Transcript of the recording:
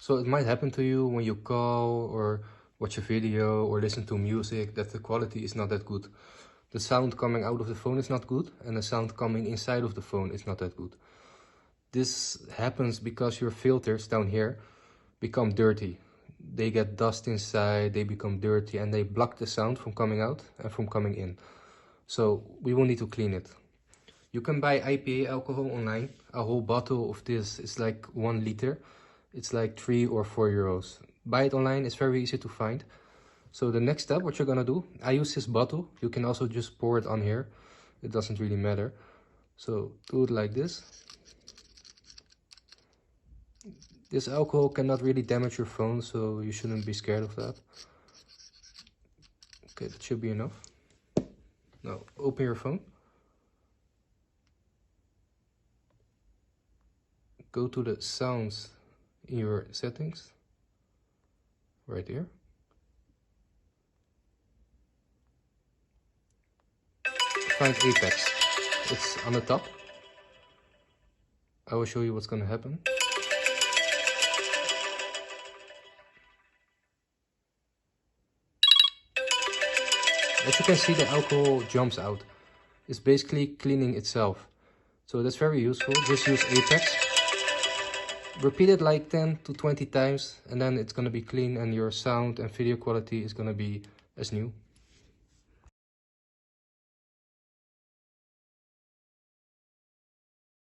So it might happen to you when you call or watch a video or listen to music that the quality is not that good. The sound coming out of the phone is not good, and the sound coming inside of the phone is not that good. This happens because your filters down here become dirty. They get dust inside, they become dirty, and they block the sound from coming out and from coming in. So we will need to clean it. You can buy IPA alcohol online. A whole bottle of this is like 1 liter. It's like 3 or 4 euros. Buy it online, it's very easy to find. So the next step, what you're gonna do, I use this bottle. You can also just pour it on here. It doesn't really matter. So do it like this. This alcohol cannot really damage your phone, so you shouldn't be scared of that. Okay, that should be enough. Now open your phone. Go to the sounds in your settings. Right here. Find Apex. It's on the top. I will show you what's gonna happen. As you can see, the alcohol jumps out. It's basically cleaning itself. So that's very useful. Just use Apex. Repeat it like 10 to 20 times and then it's gonna be clean and your sound and video quality is gonna be as new.